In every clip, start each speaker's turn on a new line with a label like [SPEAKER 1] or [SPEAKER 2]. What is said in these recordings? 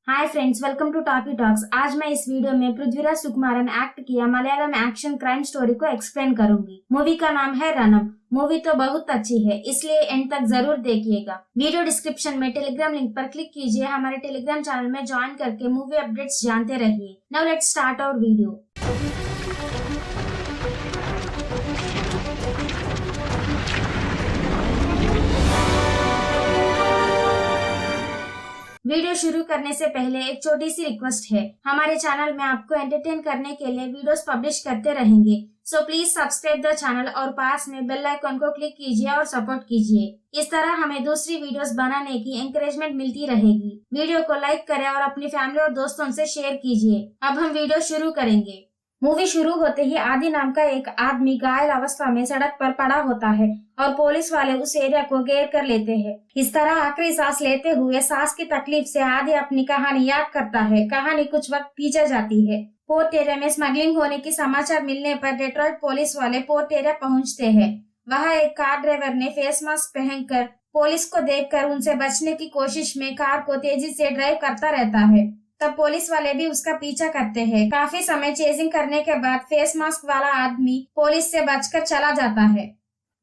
[SPEAKER 1] Hi friends, welcome to Talkie Talks. आज मैं इस वीडियो में पृथ्वीराज सुकुमारन एक्ट किया मलयालम एक्शन क्राइम स्टोरी को एक्सप्लेन करूंगी। मूवी का नाम है रणम। मूवी तो बहुत अच्छी है, इसलिए एंड तक जरूर देखिएगा। वीडियो डिस्क्रिप्शन में टेलीग्राम लिंक पर क्लिक कीजिए। हमारे टेलीग्राम चैनल में ज्वाइन करके मूवी अपडेट्स जानते रहिए। Now let's start our video. Video शुरू करने से पहले एक छोटी सी रिक्वेस्ट है। हमारे चैनल में आपको एंटरटेन करने के लिए वीडियोस पब्लिश करते रहेंगे, so please subscribe the channel और पास में बेल आइकन को क्लिक कीजिए और सपोर्ट कीजिए। इस तरह हमें दूसरी वीडियोस बनाने की एंकरेजमेंट मिलती रहेगी। वीडियो को लाइक करें और अपनी फैमिली और दोस्तों से शेयर कीजिए। अब हम वीडियो शुरू करेंगे। मूवी शुरू होते ही आदि नाम का एक आदमी घायल अवस्था में सड़क पर पड़ा होता है और पुलिस वाले उस एरिया को घेर कर लेते हैं। इस तरह आखिरी सांस लेते हुए सांस की तकलीफ से आदि अपनी कहानी याद करता है। कहानी कुछ वक्त पीछे जाती है। पोर्ट एरिया में स्मगलिंग होने की समाचार मिलने पर डेट्रॉइट पुलिस वाले पोर्ट एरिया पहुंचते हैं। वहां एक कार ड्राइवर ने फेस मास्क पहनकर पुलिस को देखकर उनसे बचने की कोशिश में कार को तेजी से ड्राइव करता रहता है। तब पुलिस वाले भी उसका पीछा करते हैं। काफी समय चेजिंग करने के बाद फेस मास्क वाला आदमी पुलिस से बचकर चला जाता है।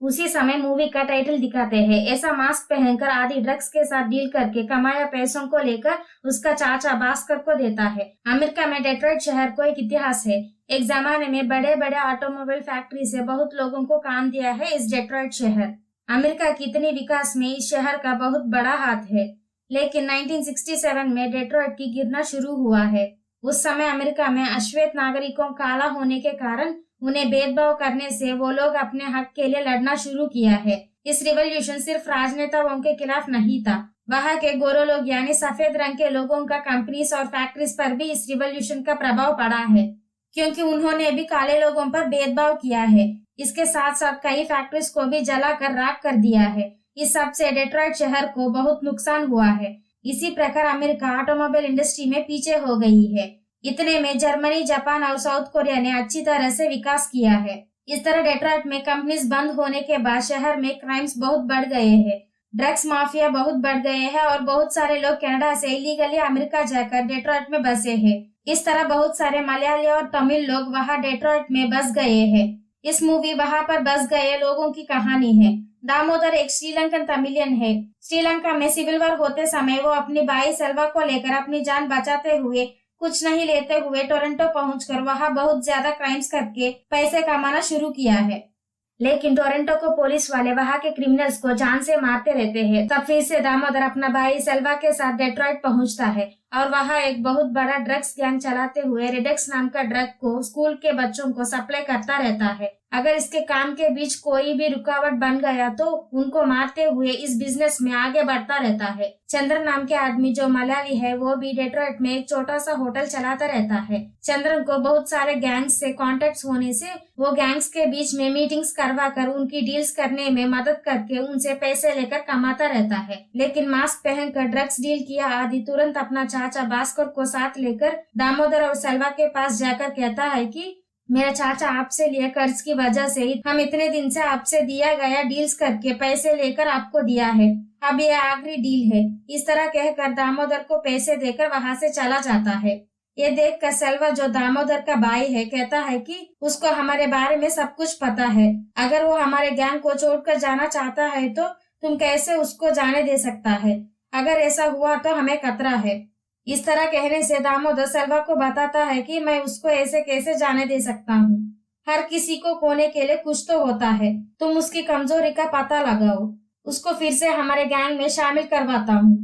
[SPEAKER 1] उसी समय मूवी का टाइटल दिखाते हैं। ऐसा मास्क पहनकर आदि ड्रग्स के साथ डील करके कमाया पैसों को लेकर उसका चाचा भास्कर को देता है। अमेरिका में डेट्रॉइट शहर को एक इतिहास है। एक जमाने में बड़े बड़े ऑटोमोबाइल फैक्ट्री से बहुत लोगों को काम दिया है इस डेट्रॉइट शहर। अमेरिका की इतनी विकास में इस शहर का बहुत बड़ा हाथ है। लेकिन 1967 में डेट्रॉइट की गिरना शुरू हुआ है। उस समय अमेरिका में अश्वेत नागरिकों काला होने के कारण उन्हें भेदभाव करने से वो लोग अपने हक के लिए लड़ना शुरू किया है। इस रिवॉल्यूशन सिर्फ राजनेताओं के खिलाफ नहीं था, वहाँ के गोरे लोग यानी सफेद रंग के लोगों का कंपनीज और फैक्ट्रीज पर भी इस रिवॉल्यूशन का प्रभाव पड़ा है, क्योंकि उन्होंने भी काले लोगों पर भेदभाव किया है। इसके साथ साथ कई फैक्ट्रीज को भी जलाकर राख कर दिया है। इस सब से डेट्रॉइट शहर को बहुत नुकसान हुआ है। इसी प्रकार अमेरिका ऑटोमोबाइल इंडस्ट्री में पीछे हो गई है। इतने में जर्मनी, जापान और साउथ कोरिया ने अच्छी तरह से विकास किया है। इस तरह डेट्रॉइट में कंपनीज बंद होने के बाद शहर में क्राइम्स बहुत बढ़ गए हैं। ड्रग्स माफिया बहुत बढ़ गए हैं और बहुत सारे लोग कनाडा से इलीगली अमेरिका जाकर डेट्रॉइट में बसे हैं। इस तरह बहुत सारे मलयाली और तमिल लोग वहाँ डेट्रॉइट में बस गए हैं। इस मूवी वहाँ पर बस गए लोगों की कहानी है। दामोदर एक श्रीलंकन तमिलियन है। श्रीलंका में सिविल वॉर होते समय वो अपनी भाई सेल्वा को लेकर अपनी जान बचाते हुए कुछ नहीं लेते हुए टोरंटो पहुंचकर वहां बहुत ज्यादा क्राइम्स करके पैसे कमाना शुरू किया है। लेकिन टोरंटो को पुलिस वाले वहां के क्रिमिनल्स को जान से मारते रहते हैं। तब फिर से दामोदर अपना भाई सेल्वा के साथ डेट्रॉइट पहुंचता है और वहां एक बहुत बड़ा ड्रग्स गैंग चलाते हुए रेडेक्स नाम का ड्रग को स्कूल के बच्चों को सप्लाई करता रहता है। अगर इसके काम के बीच कोई भी रुकावट बन गया तो उनको मारते हुए इस बिजनेस में आगे बढ़ता रहता है। चंद्रन नाम के आदमी जो मलयाली है वो भी डेट्रॉइट में एक छोटा सा होटल चलाता रहता है। चंद्रन को बहुत सारे गैंग्स से कॉन्टेक्ट होने से वो गैंग्स के बीच में मीटिंग्स करवा कर उनकी डील्स करने में मदद करके उनसे पैसे लेकर कमाता रहता है। लेकिन मास्क पहनकर ड्रग्स डील किया आदि तुरंत अपना चाचा भास्कर को साथ लेकर दामोदर और सेल्वा के पास जाकर कहता है कि मेरा चाचा आपसे लिए कर्ज की वजह से हम इतने दिन से आपसे दिया गया डील्स करके पैसे लेकर आपको दिया है। अब ये आखिरी डील है। इस तरह कहकर दामोदर को पैसे देकर वहां से चला जाता है। ये देखकर सेल्वा जो दामोदर का भाई है कहता है कि उसको हमारे बारे में सब कुछ पता है। अगर वो हमारे गैंग को छोड़कर जाना चाहता है तो तुम कैसे उसको जाने दे सकता है? अगर ऐसा हुआ तो हमें खतरा है। इस तरह कहने से दामोदर सेल्वा को बताता है कि मैं उसको ऐसे कैसे जाने दे सकता हूँ। हर किसी को खोने के लिए कुछ तो होता है। तुम उसकी कमजोरी का पता लगाओ, उसको फिर से हमारे गैंग में शामिल करवाता हूँ।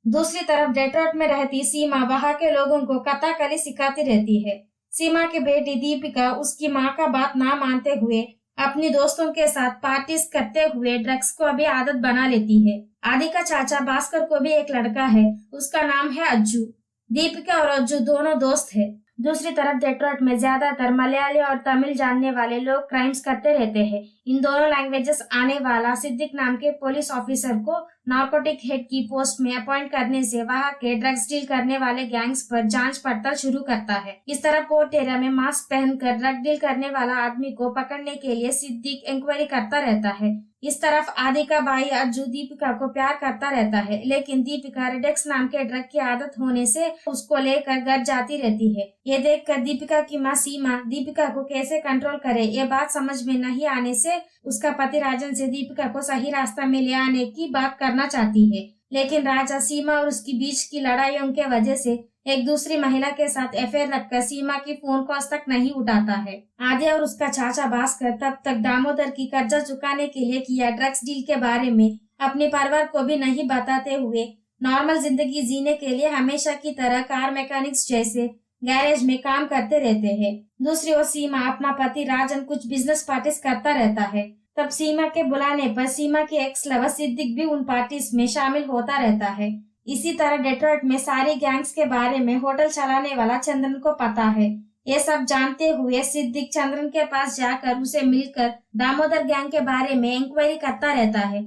[SPEAKER 1] दूसरी तरफ डेट्रॉइट में रहती सीमा वहाँ के लोगों को कथाकली सिखाती रहती है। सीमा की बेटी दीपिका उसकी माँ का बात ना मानते हुए अपनी दोस्तों के साथ पार्टीज करते हुए ड्रग्स को भी आदत बना लेती है। आदि का चाचा भास्कर को भी एक लड़का है, उसका नाम है अज्जू। दीपिका और अज्जू दोनों दोस्त है। दूसरी तरफ डेट्रॉइट में ज्यादातर मलयाली और तमिल जानने वाले लोग क्राइम्स करते रहते हैं। इन दोनों लैंग्वेजेस आने वाला सिद्दीक नाम के पुलिस ऑफिसर को नार्कोटिक हेड की पोस्ट में अपॉइंट करने से वहाँ के ड्रग्स डील करने वाले गैंग्स पर जांच पड़ताल शुरू करता है। इस तरह पोर्ट एरिया में मास्क पहनकर ड्रग डील करने वाला आदमी को पकड़ने के लिए सिद्दीक इंक्वायरी करता रहता है। इस तरफ आदि का भाई अज्जू दीपिका को प्यार करता रहता है, लेकिन दीपिका रेडेक्स नाम के ड्रग की आदत होने से उसको लेकर घर जाती रहती है। ये देखकर दीपिका की माँ सीमा दीपिका को कैसे कंट्रोल करे ये बात समझ में नहीं आने से उसका पति राजन से दीपिका को सही रास्ता में ले आने की बात करना चाहती है, लेकिन राजा सीमा और उसकी बीच की लड़ाइयों के वजह से एक दूसरी महिला के साथ अफेयर रखकर सीमा की फोन कॉल्स तक नहीं उठाता है। आदि और उसका चाचा भास्कर तब तक दामोदर की कर्जा चुकाने के लिए किया ड्रग्स डील के बारे में अपने परिवार को भी नहीं बताते हुए नॉर्मल जिंदगी जीने के लिए हमेशा की तरह कार मैकेनिक्स जैसे गैरेज में काम करते रहते हैं। दूसरी ओर सीमा अपना पति राजन कुछ बिजनेस पार्टीज करता रहता है। तब सीमा के बुलाने पर सीमा के एक्स लवर सिद्दीक भी उन पार्टीज में शामिल होता रहता है। इसी तरह डेट्रॉइट में सारी गैंग्स के बारे में होटल चलाने वाला चंद्रन को पता है। ये सब जानते हुए सिद्दीक चंद्रन के पास जाकर उसे मिलकर दामोदर गैंग के बारे में इंक्वायरी करता रहता है,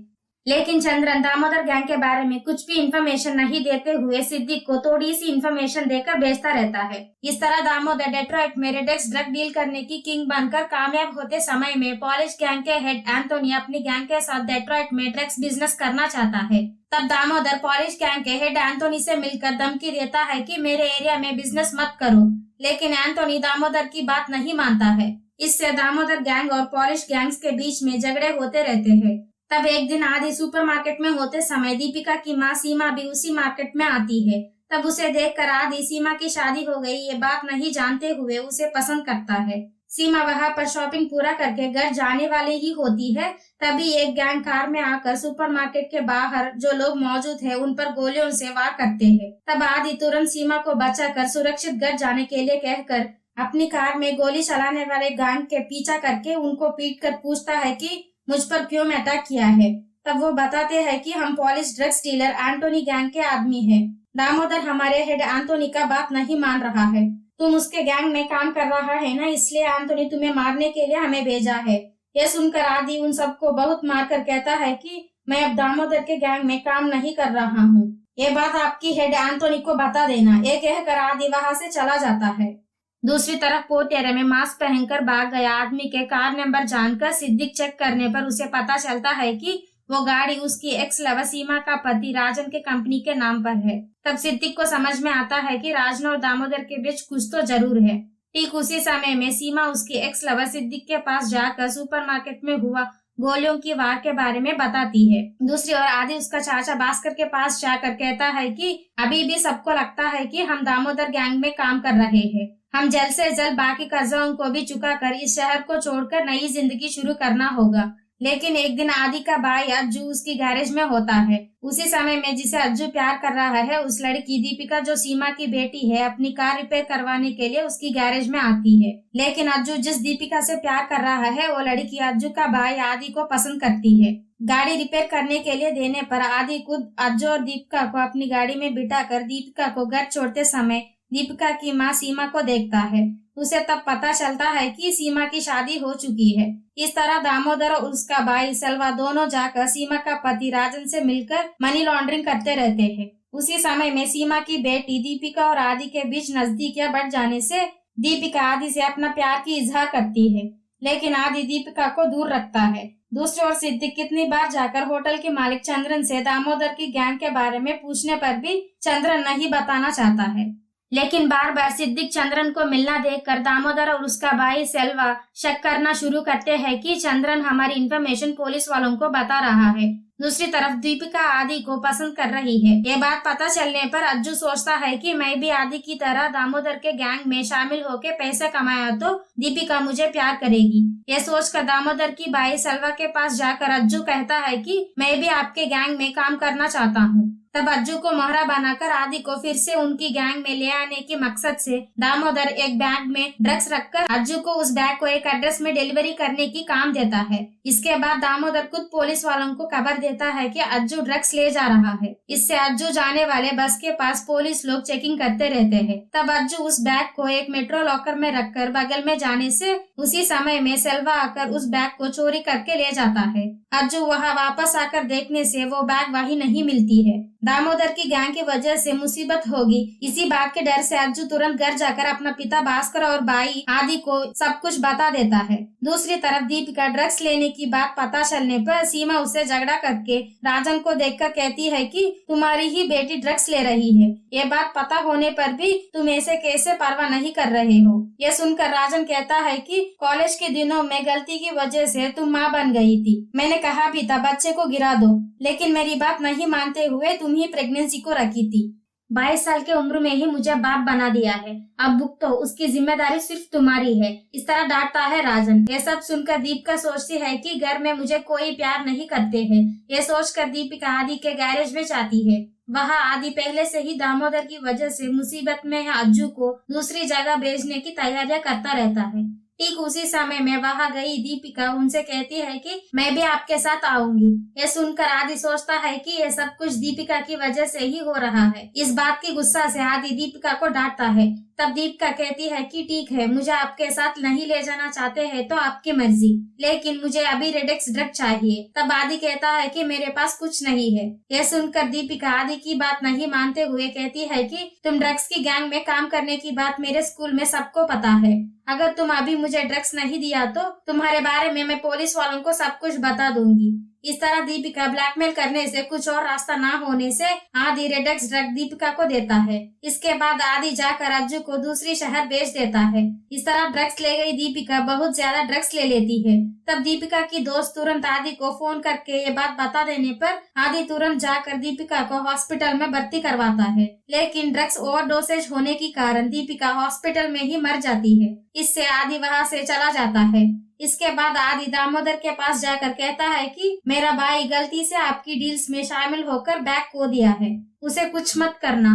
[SPEAKER 1] लेकिन चंद्रन दामोदर गैंग के बारे में कुछ भी इंफॉर्मेशन नहीं देते हुए सिद्दीक को थोड़ी सी इंफॉर्मेशन देकर भेजता रहता है। इस तरह दामोदर डेट्रॉइट में रेडेक्स ड्रग डील करने की किंग बनकर कामयाब होते समय में पॉलिश गैंग के हेड एंथोनी अपनी गैंग के साथ डेट्रॉइट में ड्रग्स बिजनेस करना चाहता है। तब दामोदर पॉलिश गैंग के हेड एंथोनी से मिलकर धमकी देता है कि मेरे एरिया में बिजनेस मत करो, लेकिन एंथोनी दामोदर की बात नहीं मानता है। इससे दामोदर गैंग और पॉलिश गैंग्स के बीच में झगड़े होते रहते हैं। तब एक दिन आदि सुपरमार्केट में होते समय दीपिका की माँ सीमा भी उसी मार्केट में आती है। तब उसे देखकर आदि सीमा की शादी हो गई ये बात नहीं जानते हुए उसे पसंद करता है। सीमा वहाँ पर शॉपिंग पूरा करके घर जाने वाली ही होती है, तभी एक गैंग कार में आकर सुपरमार्केट के बाहर जो लोग मौजूद हैं उन पर गोलियों से वार करते हैं। तब आदि तुरंत सीमा को बचाकर सुरक्षित घर जाने के लिए कहकर अपनी कार में गोली चलाने वाले गैंग के पीछा करके उनको पीट कर पूछता है कि मुझ पर क्यों अटैक किया है। तब वो बताते हैं कि हम Polish drugs dealer Antony gang के आदमी हैं। दामोदर हमारे हेड एंटोनी का बात नहीं मान रहा है। तुम उसके गैंग में काम कर रहा है ना, इसलिए एंटोनी तुम्हें मारने के लिए हमें भेजा है। यह सुनकर आदि उन सबको बहुत मारकर कहता है कि मैं अब दामोदर के गैंग में काम नहीं कर रहा हूँ। ये बात आपकी हेड एंटोनी को बता देना। ये कहकर आदि वहाँ से चला जाता है। दूसरी तरफ पोटेरे में मास्क पहनकर भाग गया आदमी के कार नंबर जानकर सिद्दीक चेक करने पर उसे पता चलता है कि वो गाड़ी उसकी एक्स लवर सीमा का पति राजन के कंपनी के नाम पर है। तब सिद्दीक को समझ में आता है कि राजन और दामोदर के बीच कुछ तो जरूर है। ठीक उसी समय में सीमा उसकी एक्स लवर सिद्दीक के पास जाकर सुपरमार्केट में हुआ गोलियों की वार के बारे में बताती है। दूसरी ओर आदि उसका चाचा भास्कर के पास जाकर कहता है कि अभी भी सबको लगता है कि हम दामोदर गैंग में काम कर रहे हैं। हम जल्द से जल्द बाकी कर्जाओं को भी चुकाकर इस शहर को छोड़कर नई जिंदगी शुरू करना होगा। लेकिन एक दिन आदि का भाई अज्जू उसकी गैरेज में होता है। उसी समय में जिसे अज्जू प्यार कर रहा है उस लड़की दीपिका जो सीमा की बेटी है अपनी कार रिपेयर करवाने के लिए उसकी गैरेज में आती है। लेकिन अज्जू जिस दीपिका से प्यार कर रहा है वो लड़की अज्जू का भाई आदि को पसंद करती है। गाड़ी रिपेयर करने के लिए देने पर आदि खुद अज्जू और दीपिका को अपनी गाड़ी में बिठाकर दीपिका को घर छोड़ते समय दीपिका की माँ सीमा को देखता है। उसे तब पता चलता है कि सीमा की शादी हो चुकी है। इस तरह दामोदर और उसका भाई सेल्वा दोनों जाकर सीमा का पति राजन से मिलकर मनी लॉन्ड्रिंग करते रहते हैं। उसी समय में सीमा की बेटी दीपिका और आदि के बीच नजदीकियां बढ़ जाने से दीपिका आदि से अपना प्यार की इजहार करती है, लेकिन आदि दीपिका को दूर रखता है। दूसरी ओर सिद्दीक कितनी बार जाकर होटल के मालिक चंद्रन से दामोदर की गैंग के बारे में पूछने पर भी चंद्रन नहीं बताना चाहता है। लेकिन बार बार सिद्दीक चंद्रन को मिलना देखकर दामोदर और उसका भाई सेल्वा शक करना शुरू करते हैं कि चंद्रन हमारी इन्फॉर्मेशन पुलिस वालों को बता रहा है। दूसरी तरफ दीपिका आदि को पसंद कर रही है। ये बात पता चलने पर अज्जू सोचता है कि मैं भी आदि की तरह दामोदर के गैंग में शामिल होकर पैसे कमाया तो दीपिका मुझे प्यार करेगी। ये सोचकर दामोदर की भाई सेल्वा के पास जाकर अज्जू कहता है कि मैं भी आपके गैंग में काम करना चाहता हूँ। तब अज्जू को मोहरा बनाकर आदि को फिर से उनकी गैंग में ले आने के मकसद से दामोदर एक बैग में ड्रग्स रखकर अज्जू को उस बैग को एक एड्रेस में डिलीवरी करने की काम देता है। इसके बाद दामोदर खुद पुलिस वालों को खबर देता है कि अज्जू ड्रग्स ले जा रहा है। इससे अज्जू जाने वाले बस के पास पुलिस लोग चेकिंग करते रहते हैं। तब अज्जू उस बैग को एक मेट्रो लॉकर में रखकर बगल में जाने से उसी समय में सेल्वा आकर उस बैग को चोरी करके ले जाता है। अज्जू वहाँ वापस आकर देखने से वो बैग वहीं नहीं मिलती है। दामोदर की गैंग की वजह से मुसीबत होगी, इसी बात के डर से अज्जू तुरंत घर जाकर अपना पिता भास्कर और भाई आदि को सब कुछ बता देता है। दूसरी तरफ दीपिका ड्रग्स लेने की बात पता चलने पर सीमा उससे झगड़ा करके राजन को देखकर कहती है कि तुम्हारी ही बेटी ड्रग्स ले रही है। ये बात पता होने पर भी तुम ऐसे कैसे परवाह नहीं कर रहे हो। ये सुनकर राजन कहता है कि कॉलेज के दिनों में गलती की वजह से तुम माँ बन गई थी। मैंने कहा भी था बच्चे को गिरा दो, लेकिन मेरी बात नहीं मानते हुए तुम ही प्रेगनेंसी को रखी थी। 22 साल की उम्र में ही मुझे बाप बना दिया है, अब भुगतो, उसकी जिम्मेदारी सिर्फ तुम्हारी है। इस तरह डांटता है राजन। ये सब सुनकर दीपिका सोचती है कि घर में मुझे कोई प्यार नहीं करते हैं। ये सोचकर दीपिका आदि के गैरेज में जाती है। वहाँ आदि पहले से ही दामोदर की वजह से मुसीबत में है, अज्जू को दूसरी जगह भेजने की तैयारियां करता रहता है। ठीक उसी समय में वहाँ गई दीपिका उनसे कहती है कि मैं भी आपके साथ आऊंगी। ये सुनकर आदि सोचता है कि ये सब कुछ दीपिका की वजह से ही हो रहा है। इस बात की गुस्सा से आदि दीपिका को डांटता है। तब दीपिका कहती है कि ठीक है, मुझे आपके साथ नहीं ले जाना चाहते हैं तो आपकी मर्जी, लेकिन मुझे अभी रेडेक्स ड्रग चाहिए। तब आदि कहता है कि मेरे पास कुछ नहीं है। यह सुनकर दीपिका आदि की बात नहीं मानते हुए कहती है कि तुम ड्रग्स की गैंग में काम करने की बात मेरे स्कूल में सबको पता है। अगर तुम अभी मुझे ड्रग्स नहीं दिया तो तुम्हारे बारे में मैं पुलिस वालों को सब कुछ बता दूंगी। इस तरह दीपिका ब्लैकमेल करने से कुछ और रास्ता ना होने से आदि रेडेक्स ड्रग दीपिका को देता है। इसके बाद आदि जाकर अज्जू को दूसरी शहर भेज देता है। इस तरह ड्रग्स ले गई दीपिका बहुत ज्यादा ड्रग्स ले लेती है। तब दीपिका की दोस्त तुरंत आदि को फोन करके ये बात बता देने पर आदि तुरंत जाकर दीपिका को हॉस्पिटल में भर्ती करवाता है, लेकिन ड्रग्स ओवरडोसेज होने के कारण दीपिका हॉस्पिटल में ही मर जाती है। इससे आदि वहाँ से चला जाता है। इसके बाद आदि दामोदर के पास जाकर कहता है कि मेरा भाई गलती से आपकी डील्स में शामिल होकर बैग खो दिया है, उसे कुछ मत करना।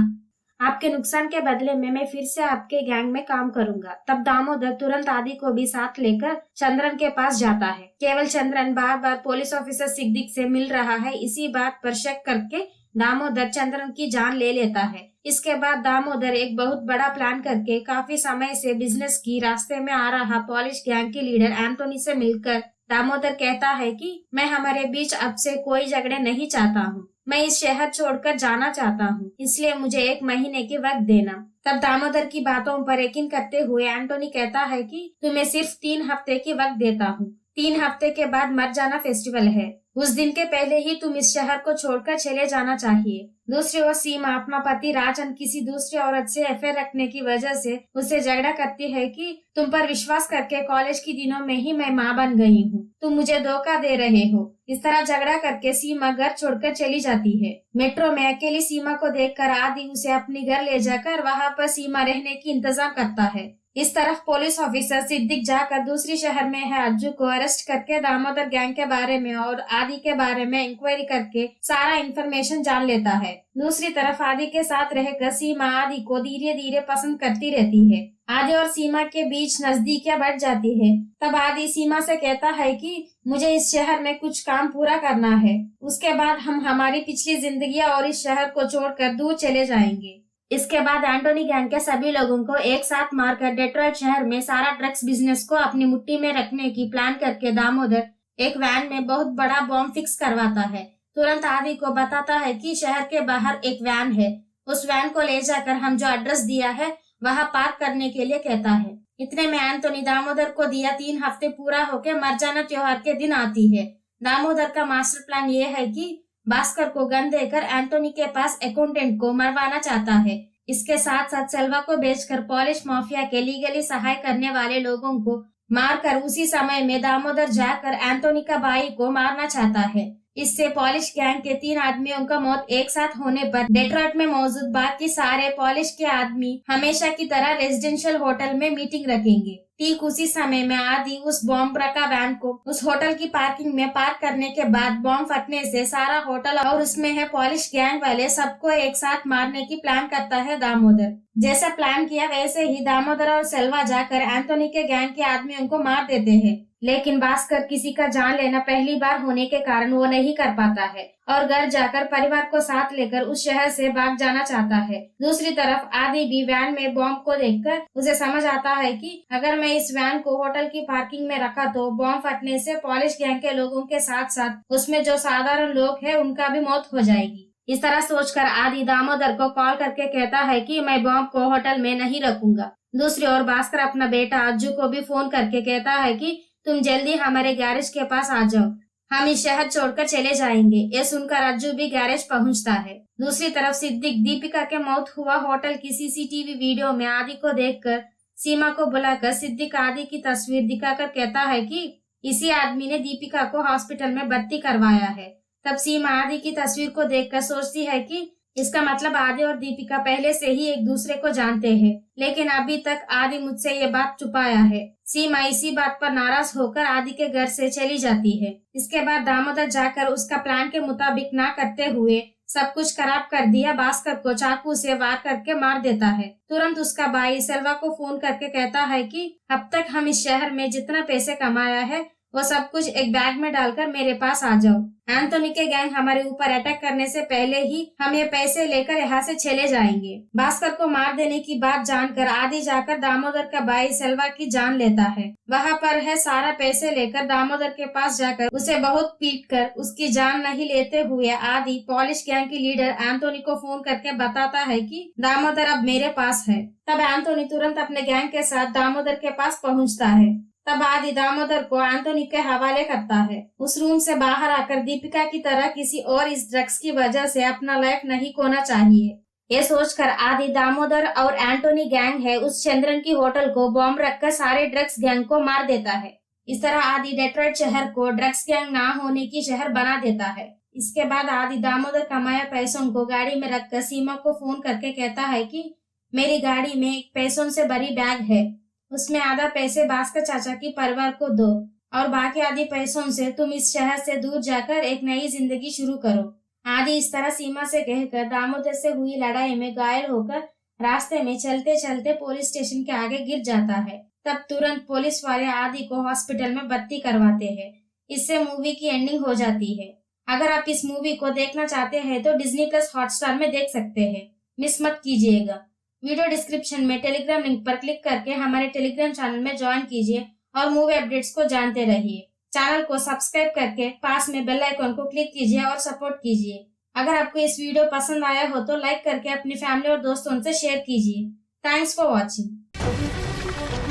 [SPEAKER 1] आपके नुकसान के बदले में मैं फिर से आपके गैंग में काम करूंगा। तब दामोदर तुरंत आदि को भी साथ लेकर चंद्रन के पास जाता है। केवल चंद्रन बार बार पुलिस ऑफिसर सिद्दीक से मिल रहा है, इसी बात पर शक करके दामोदर चंद्रन की जान ले लेता है। इसके बाद दामोदर एक बहुत बड़ा प्लान करके काफी समय से बिजनेस की रास्ते में आ रहा पॉलिश गैंग के लीडर एंटोनी से मिलकर दामोदर कहता है कि मैं हमारे बीच अब से कोई झगड़े नहीं चाहता हूँ, मैं इस शहर छोड़कर जाना चाहता हूँ, इसलिए मुझे 1 महीने की वक्त देना। तब दामोदर की बातों पर यकीन करते हुए एंटोनी कहता है कि तुम्हें सिर्फ 3 हफ्ते की वक्त देता हूँ। 3 हफ्ते के बाद मर जाना फेस्टिवल है, उस दिन के पहले ही तुम इस शहर को छोड़कर चले जाना चाहिए। दूसरी ओर सीमा अपना पति राजन किसी दूसरी औरत से अफेयर रखने की वजह से उससे झगड़ा करती है कि तुम पर विश्वास करके कॉलेज के दिनों में ही मैं माँ बन गई हूँ, तुम मुझे धोखा दे रहे हो। इस तरह झगड़ा करके सीमा घर छोड़कर चली जाती है। मेट्रो में अकेली सीमा को देखकर आदि उसे अपने घर ले जाकर वहाँ पर सीमा रहने की इंतजाम करता है। इस तरफ पुलिस ऑफिसर सिद्दीक जाकर दूसरी शहर में है अज्जू को अरेस्ट करके दामोदर गैंग के बारे में और आदि के बारे में इंक्वायरी करके सारा इंफॉर्मेशन जान लेता है। दूसरी तरफ आदि के साथ रहकर सीमा आदि को धीरे धीरे पसंद करती रहती है। आदि और सीमा के बीच नजदीकियां बढ़ जाती है। तब आदि सीमा से कहता है कि मुझे इस शहर में कुछ काम पूरा करना है, उसके बाद हम हमारी पिछली जिंदगियां और इस शहर को छोड़कर दूर चले जाएंगे। इसके बाद एंटोनी गैंग के सभी लोगों को एक साथ मारकर डेट्रॉइट शहर में सारा ड्रग्स बिजनेस को अपनी मुट्ठी में रखने की प्लान करके दामोदर एक वैन में बहुत बड़ा बॉम्ब फिक्स करवाता है। तुरंत आदि को बताता है कि शहर के बाहर एक वैन है, उस वैन को ले जाकर हम जो एड्रेस दिया है वहाँ पार्क करने के लिए कहता है। इतने में एंटोनी दामोदर को दिया 3 हफ्ते पूरा होकर मर जाना त्योहार के दिन आती है। दामोदर का मास्टर प्लान ये है कि भास्कर को गन देकर एंटोनी के पास अकाउंटेंट को मरवाना चाहता है। इसके साथ साथ सेल्वा को बेचकर पॉलिश माफिया के लीगली सहाय करने वाले लोगों को मारकर उसी समय में दामोदर जाकर एंटोनी का भाई को मारना चाहता है। इससे पॉलिश गैंग के 3 आदमियों का मौत एक साथ होने पर डेट्रॉइट में मौजूद बाकी सारे पॉलिश के आदमी हमेशा की तरह रेजिडेंशियल होटल में मीटिंग रखेंगे। ठीक उसी समय में आदि उस बॉम्ब रखा वैन को उस होटल की पार्किंग में पार्क करने के बाद बॉम्ब फटने से सारा होटल और उसमें है पॉलिश गैंग वाले सबको एक साथ मारने की प्लान करता है दामोदर। जैसा प्लान किया वैसे ही दामोदर और सेल्वा जाकर एंथोनी के गैंग के आदमियों को मार देते हैं, लेकिन भास्कर किसी का जान लेना पहली बार होने के कारण वो नहीं कर पाता है और घर जाकर परिवार को साथ लेकर उस शहर से भाग जाना चाहता है। दूसरी तरफ आदि भी वैन में बॉम्ब को देखकर उसे समझ आता है कि अगर मैं इस वैन को होटल की पार्किंग में रखा तो बॉम्ब फटने से पॉलिश गैंग के लोगों के साथ साथ उसमें जो साधारण लोग हैं उनका भी मौत हो जाएगी। इस तरह सोचकर आदि दामोदर को कॉल करके कहता है कि मैं बॉम्ब को होटल में नहीं रखूंगा। दूसरी ओर भास्कर अपना बेटा अज्जू को भी फोन करके कहता है कि तुम जल्दी हमारे गैरेज के पास आ जाओ, हम इस शहर छोड़कर चले जाएंगे। ये सुनकर अज्जू भी गैरेज पहुंचता है। दूसरी तरफ सिद्दीक दीपिका के मौत हुआ होटल की सीसीटीवी वीडियो में आदि को देखकर सीमा को बुलाकर सिद्दीक आदि की तस्वीर दिखाकर कहता है कि इसी आदमी ने दीपिका को हॉस्पिटल में भर्ती करवाया है। तब सीमा आदि की तस्वीर को देखकर सोचती है कि इसका मतलब आदि और दीपिका पहले से ही एक दूसरे को जानते हैं, लेकिन अभी तक आदि मुझसे ये बात छुपाया है। सीमा इसी बात पर नाराज होकर आदि के घर से चली जाती है। इसके बाद दामोदर जाकर उसका प्लान के मुताबिक ना करते हुए सब कुछ खराब कर दिया भास्कर को चाकू से वार करके मार देता है। तुरंत उसका भाई सेल्वा को फोन करके कहता है कि अब तक हम इस शहर में जितना पैसे कमाया है वो सब कुछ एक बैग में डालकर मेरे पास आ जाओ। एंथोनी के गैंग हमारे ऊपर अटैक करने से पहले ही हम ये पैसे लेकर यहाँ से चले जाएंगे। भास्कर को मार देने की बात जानकर आदि जाकर दामोदर का भाई सेल्वा की जान लेता है। वहाँ पर है सारा पैसे लेकर दामोदर के पास जाकर उसे बहुत पीट कर उसकी जान नहीं लेते हुए आदि पॉलिश गैंग की लीडर एंथोनी को फोन करके बताता है कि दामोदर अब मेरे पास है। तब एंथोनी तुरंत अपने गैंग के साथ दामोदर के पास पहुँचता है। तब आदि दामोदर को एंथोनी के हवाले करता है। उस रूम से बाहर आकर दीपिका की तरह किसी और इस ड्रग्स की वजह से अपना लाइफ नहीं खोना चाहिए। ये सोचकर आदि दामोदर और एंथोनी गैंग है उस चंद्रन की होटल को बॉम्ब रखकर सारे ड्रग्स गैंग को मार देता है। इस तरह आदि डेट्रॉइट शहर को ड्रग्स गैंग ना होने की शहर बना देता है। इसके बाद आदि दामोदर कमाया पैसों को गाड़ी में रखकर सीमा को फोन करके कहता है कि मेरी गाड़ी में एक पैसों से भरी बैग है, उसमें आधा पैसे भास्कर चाचा की परिवार को दो और बाकी आधे पैसों से तुम इस शहर से दूर जाकर एक नई जिंदगी शुरू करो। आदि इस तरह सीमा से कहकर दामोदर से हुई लड़ाई में घायल होकर रास्ते में चलते चलते पुलिस स्टेशन के आगे गिर जाता है। तब तुरंत पुलिस वाले आदि को हॉस्पिटल में भर्ती करवाते हैं। इससे मूवी की एंडिंग हो जाती है। अगर आप इस मूवी को देखना चाहते हैं तो डिज्नी प्लस हॉटस्टार में देख सकते हैं, मिस मत कीजिएगा। वीडियो डिस्क्रिप्शन में टेलीग्राम लिंक पर क्लिक करके हमारे टेलीग्राम चैनल में ज्वाइन कीजिए और मूवी अपडेट्स को जानते रहिए। चैनल को सब्सक्राइब करके पास में बेल आइकन को क्लिक कीजिए और सपोर्ट कीजिए। अगर आपको इस वीडियो पसंद आया हो तो लाइक करके अपनी फैमिली और दोस्तों से शेयर कीजिए। Thanks for watching.